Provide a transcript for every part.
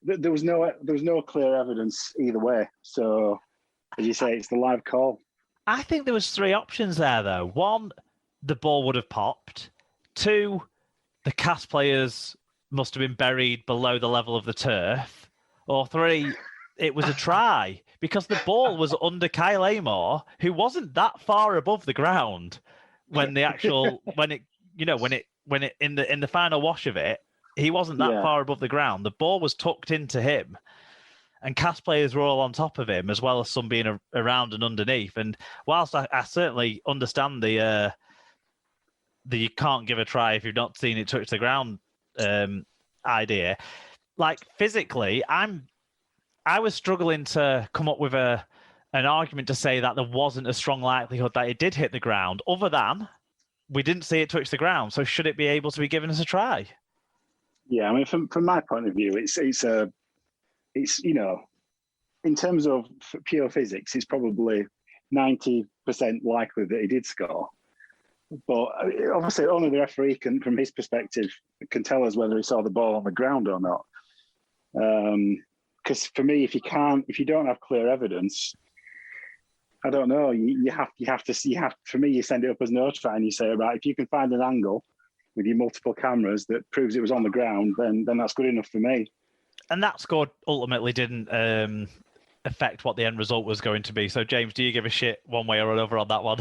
there was no clear evidence either way. So, as you say, it's the live call. I think there was 3 options there, though. 1, the ball would have popped. 2, the cast players must have been buried below the level of the turf. Or 3, it was a try because the ball was under Kyle Amor, who wasn't that far above the ground when the actual when it in the final wash of it, he wasn't that far above the ground. The ball was tucked into him, and cast players were all on top of him, as well as some being around and underneath. And whilst I certainly understand the you can't give a try if you've not seen it touch the ground idea, like physically, I was struggling to come up with an argument to say that there wasn't a strong likelihood that it did hit the ground, other than we didn't see it touch the ground. So should it be able to be given as a try? Yeah, I mean, from my point of view, it's in terms of pure physics, it's probably 90% likely that he did score. But obviously, only the referee can, from his perspective, can tell us whether he saw the ball on the ground or not. Because for me, if you don't have clear evidence, I don't know. You have to. For me, you send it up as no try, and you say, right, if you can find an angle with your multiple cameras that proves it was on the ground, then that's good enough for me. And that score ultimately didn't affect what the end result was going to be. So, James, do you give a shit one way or another on that one?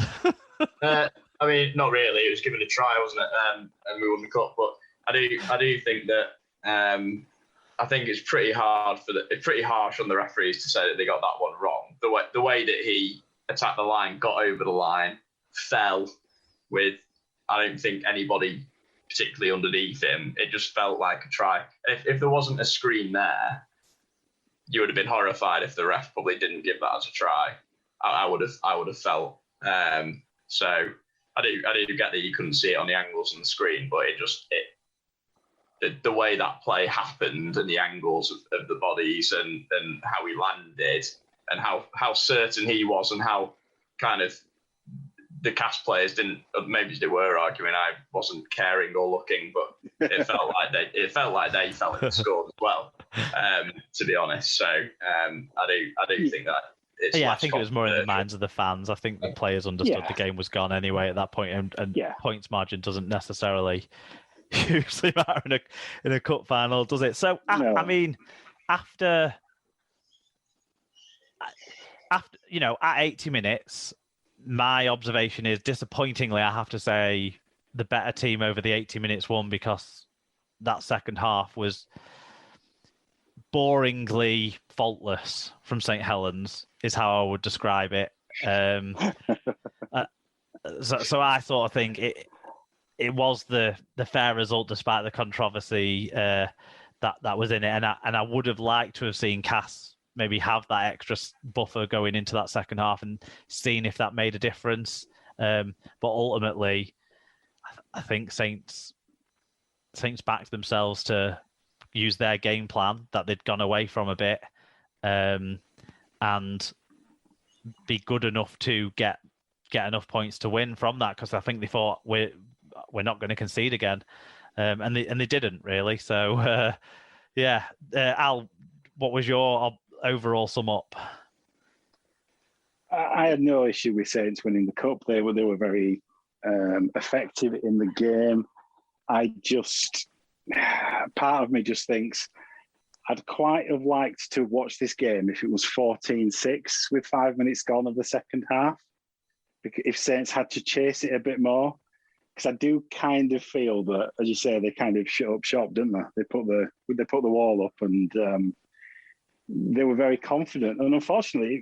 I mean, not really. It was given a try, wasn't it? And we won the cup. But I do think that I think it's pretty harsh on the referees to say that they got that one wrong. The way that he attacked the line, got over the line, fell with, I don't think anybody particularly underneath him. It just felt like a try. If there wasn't a screen there, you would have been horrified if the ref probably didn't give that as a try. I would have felt. So I do get that you couldn't see it on the angles on the screen, but the way that play happened and the angles of the bodies and how he landed and how certain he was and how kind of the cast players didn't, maybe they were arguing, I wasn't caring or looking, but it felt like they felt it scored as well, to be honest. So I do think that it's I think it was more in the minds of the fans. I think the players understood the game was gone anyway at that point, and points margin doesn't necessarily hugely matter in a cup final, does it? So no. I mean, after at 80 minutes, my observation is, disappointingly, I have to say the better team over the 80 minutes won, because that second half was boringly faultless from St Helens, is how I would describe it. So I sort of think it was the fair result despite the controversy that was in it, and I would have liked to have seen Cass maybe have that extra buffer going into that second half and seen if that made a difference. But ultimately, I think Saints backed themselves to use their game plan that they'd gone away from a bit, and be good enough to get enough points to win from that, because I think they thought we're not going to concede again, and they didn't really. So Al, what was your overall sum up? I had no issue with Saints winning the cup. They were very effective in the game. Part of me just thinks I'd quite have liked to watch this game if it was 14-6 with 5 minutes gone of the second half, if Saints had to chase it a bit more. Because I do kind of feel that, as you say, they kind of shut up shop, didn't they? They put the wall up, and they were very confident. And unfortunately,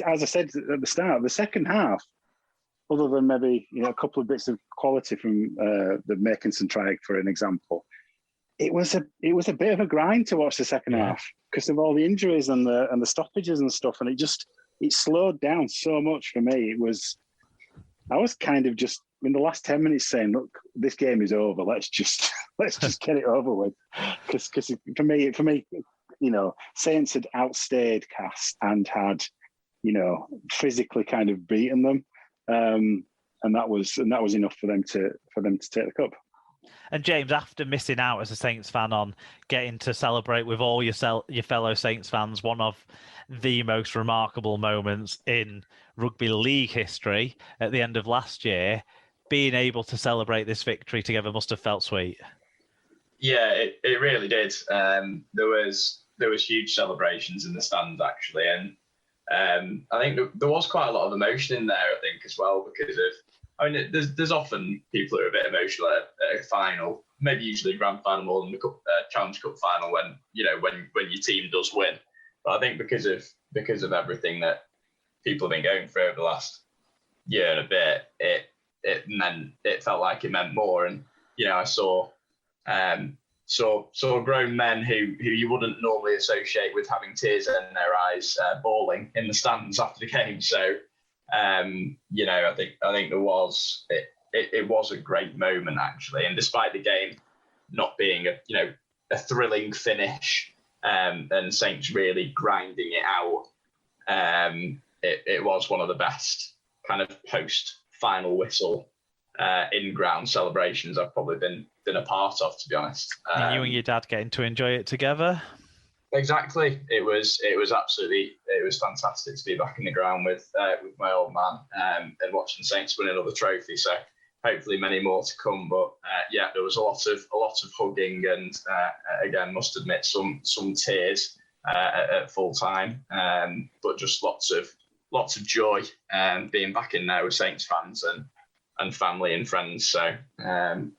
as I said at the start, the second half, other than maybe a couple of bits of quality from the Makinson try, for an example, it was a bit of a grind to watch the second half because of all the injuries and the stoppages and stuff, and it slowed down so much for me. I was kind of just in the last 10 minutes saying, look, this game is over. Let's just get it over with. Because for me, Saints had outstayed Cass and had, physically kind of beaten them. And that was enough for them to take the cup. And James, after missing out as a Saints fan on getting to celebrate with all your fellow Saints fans, one of the most remarkable moments in rugby league history at the end of last year, being able to celebrate this victory together must have felt sweet. Yeah, it really did. There was huge celebrations in the stands actually, and I think there was quite a lot of emotion in there. I think as well because of. I mean, there's often people who are a bit emotional at a final, maybe usually a grand final more than the Challenge Cup final when your team does win. But I think because of everything that people have been going through over the last year and a bit, it felt like it meant more. And I saw grown men who you wouldn't normally associate with having tears in their eyes bawling in the stands after the game. So. I think there was it was a great moment actually, and despite the game not being a thrilling finish, and Saints really grinding it out, it was one of the best kind of post final whistle in ground celebrations I've probably been a part of, to be honest. And you and your dad getting to enjoy it together. Exactly. It was fantastic to be back in the ground with my old man and watching Saints win another trophy. So hopefully many more to come. But there was a lot of hugging and again, must admit some tears at full time. But just lots of joy being back in there with Saints fans and family and friends. So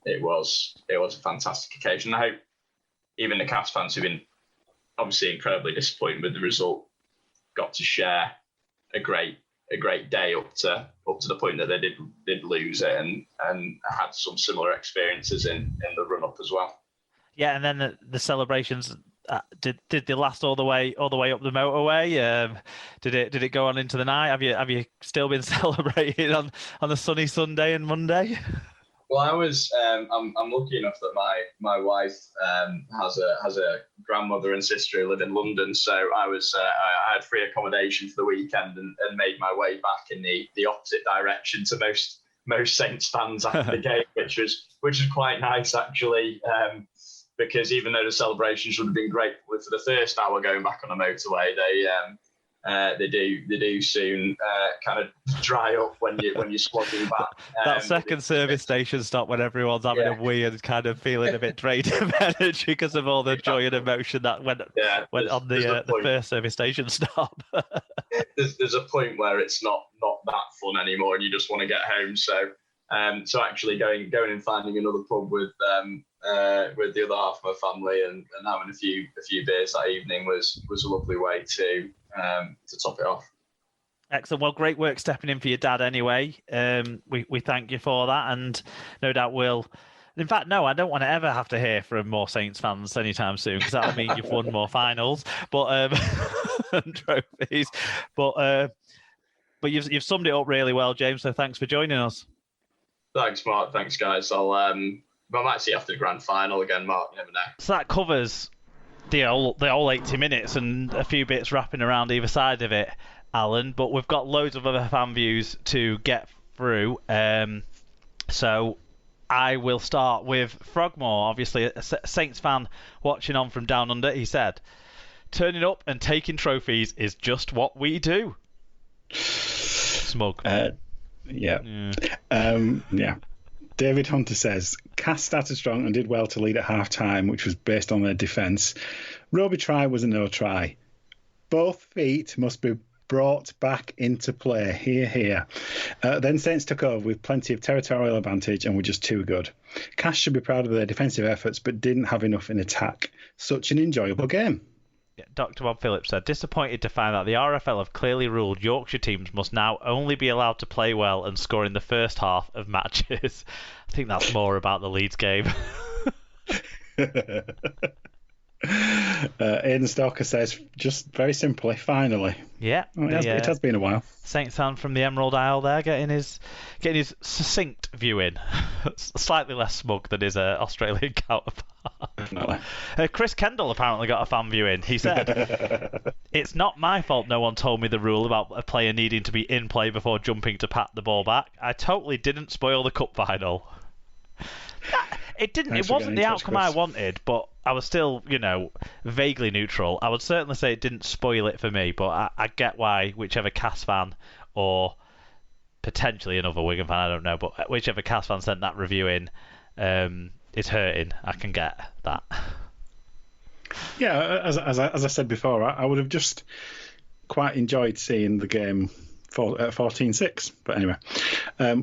it was a fantastic occasion. I hope even the Cats fans who've been obviously incredibly disappointed with the result got to share a great day up to the point that they did lose it and had some similar experiences in the run up as well. Yeah, and then the celebrations did they last all the way up the motorway? Did it go on into the night? Have you still been celebrating on a sunny Sunday and Monday? Well, I was. I'm lucky enough that my wife has a grandmother and sister who live in London, so I had free accommodation for the weekend and made my way back in the opposite direction to most Saints fans after the game, which was quite nice actually. Because even though the celebrations would have been great for the first hour going back on a motorway, they do soon kind of dry up when you're slogging back. That second service station stop when everyone's having a wee and kind of feeling a bit drained of energy because of all the joy and emotion that went on the first service station stop. there's a point where it's not that fun anymore, and you just want to get home. So actually going and finding another pub with the other half of my family and having a few beers that evening was a lovely way to top it off. Excellent. Well, great work stepping in for your dad anyway. We thank you for that, and no doubt we'll. In fact, no, I don't want to ever have to hear from more Saints fans anytime soon because that'll mean you've won more finals, and trophies. But you've summed it up really well, James. So thanks for joining us. Thanks, Mark. Thanks, guys. I'm actually after the grand final again, Mark. You never know. So that covers the whole 80 minutes and a few bits wrapping around either side of it, Alan. But we've got loads of other fan views to get through. So I will start with Frogmore, obviously a Saints fan watching on from down under. He said, "Turning up and taking trophies is just what we do." Smug. Yeah. David Hunter says, Cass started strong and did well to lead at half-time, which was based on their defence. Roby try was a no try. Both feet must be brought back into play. Here. Then Saints took over with plenty of territorial advantage and were just too good. Cass should be proud of their defensive efforts, but didn't have enough in attack. Such an enjoyable game. Dr. Bob Phillips said, disappointed to find that the RFL have clearly ruled Yorkshire teams must now only be allowed to play well and score in the first half of matches. I think that's more about the Leeds game. Aidan Stalker says, just very simply, finally. Yeah. It has been a while. Saints fan from the Emerald Isle there, getting his succinct view in. Slightly less smug than his Australian counterpart. Chris Kendall apparently got a fan view in. He said, it's not my fault no one told me the rule about a player needing to be in play before jumping to pat the ball back. I totally didn't spoil the cup final. It didn't. Thanks It for wasn't getting the in touch, outcome I Chris. wanted, but I was still, vaguely neutral. I would certainly say it didn't spoil it for me, but I get why whichever Cass fan or potentially another Wigan fan, I don't know, but whichever Cass fan sent that review in is hurting. I can get that. Yeah, as I said before, I would have just quite enjoyed seeing the game 14-6. But anyway,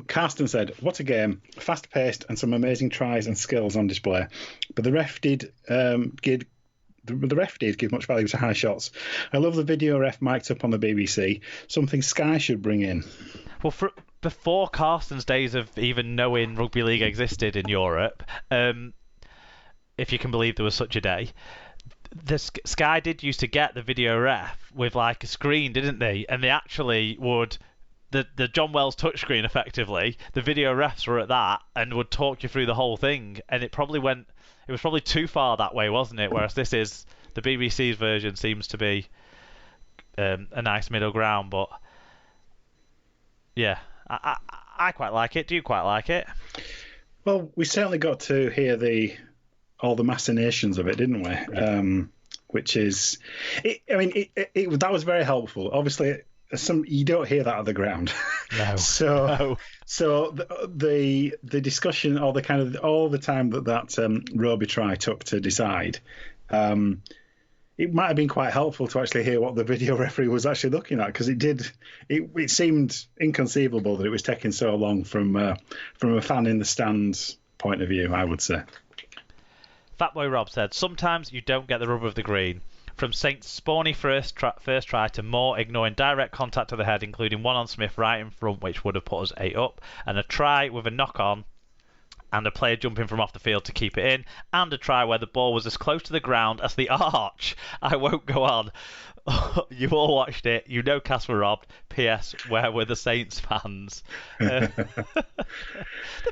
Carsten said, "What a game! Fast-paced and some amazing tries and skills on display. But the ref did give much value to high shots. I love the video ref mic'd up on the BBC. Something Sky should bring in." Well, before Carsten's days of even knowing rugby league existed in Europe, if you can believe there was such a day, the Sky did used to get the video ref with like a screen, didn't they? And they actually would the John Wells touchscreen effectively. The video refs were at that and would talk you through the whole thing. And it was probably too far that way, wasn't it? Whereas this is the BBC's version seems to be a nice middle ground. But yeah, I quite like it. Do you quite like it? Well, we certainly got to hear all the machinations of it, didn't we? Which is, that was very helpful. Obviously, you don't hear that at the ground. No. So the discussion, or the kind of all the time that Roby try took to decide, it might have been quite helpful to actually hear what the video referee was actually looking at, because it seemed inconceivable that it was taking so long from a fan in the stands point of view, I would say. Fatboy Rob said, "Sometimes you don't get the rub of the green. From Saint's spawny first try to Moore ignoring direct contact to the head, including one on Smith right in front, which would have put us 8 up, and a try with a knock-on and a player jumping from off the field to keep it in, and a try where the ball was as close to the ground as the arch. I won't go on. You all watched it. You know Cass were robbed. P.S. Where were the Saints fans?" The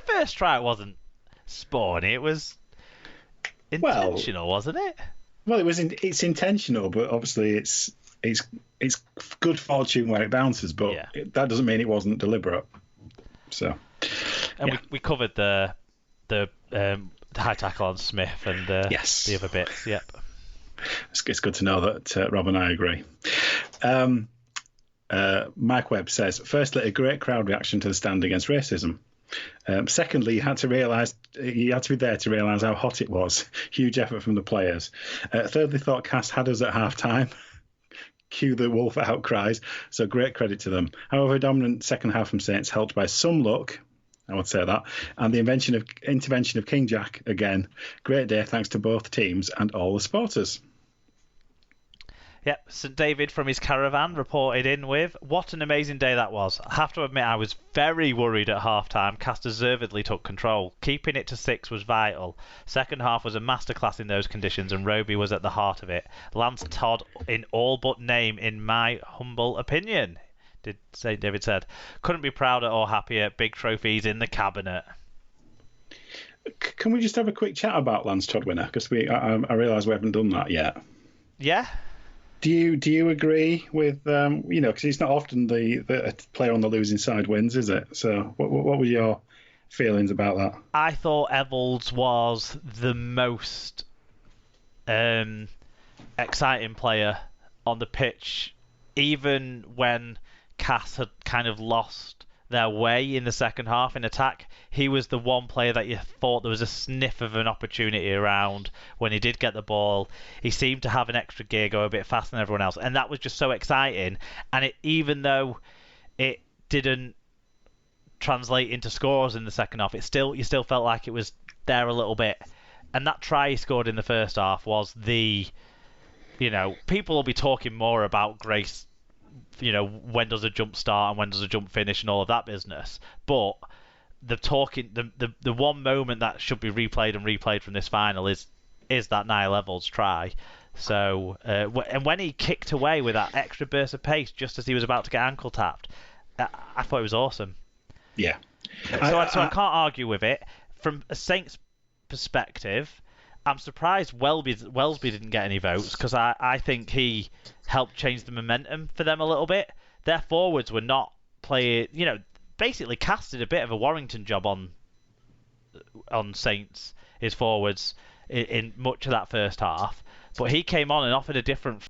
first try wasn't spawny. It was intentional, wasn't it? Well, it's intentional, but obviously it's good fortune where it bounces, but that doesn't mean it wasn't deliberate. So, and we covered the high tackle on Smith and the other bits. Yep, it's good to know that Rob and I agree. Mike Webb says, "Firstly, a great crowd reaction to the stand against racism. Secondly, you had to be there to realise how hot it was. Huge effort from the players. Thirdly, thought Cass had us at half time. Cue the wolf outcries. So great credit to them. However, a dominant second half from Saints, helped by some luck, I would say that, and the intervention of King Jack again. Great day, thanks to both teams and all the supporters." Yep, St David from his caravan reported in with, "What an amazing day that was. I have to admit I was very worried at half-time. Cass deservedly took control. Keeping it to 6 was vital. Second half was a masterclass in those conditions, and Roby was at the heart of it. Lance Todd in all but name, in my humble opinion," St David said. "Couldn't be prouder or happier. Big trophies in the cabinet." Can we just have a quick chat about Lance Todd winner? Because I realise we haven't done that yet. Yeah. Do you agree with because it's not often the player on the losing side wins, is it? So what were your feelings about that? I thought Evalds was the most exciting player on the pitch, even when Cass had kind of lost their way in the second half in attack. He was the one player that you thought there was a sniff of an opportunity around when he did get the ball. He seemed to have an extra gear, go a bit faster than everyone else, and that was just so exciting. And even though it didn't translate into scores in the second half, you still felt like it was there a little bit. And that try he scored in the first half was people will be talking more about Grace, when does a jump start and when does a jump finish and all of that business, but the one moment that should be replayed from this final is that Niall Evalds try. So and when he kicked away with that extra burst of pace just as he was about to get ankle tapped, I thought it was awesome. Yeah. So I can't argue with it. From a Saints perspective, I'm surprised Wellsby didn't get any votes, because I think he helped change the momentum for them a little bit. Their forwards were not playing, basically casted a bit of a Warrington job on on Saints, his forwards, in much of that first half. But he came on and offered a different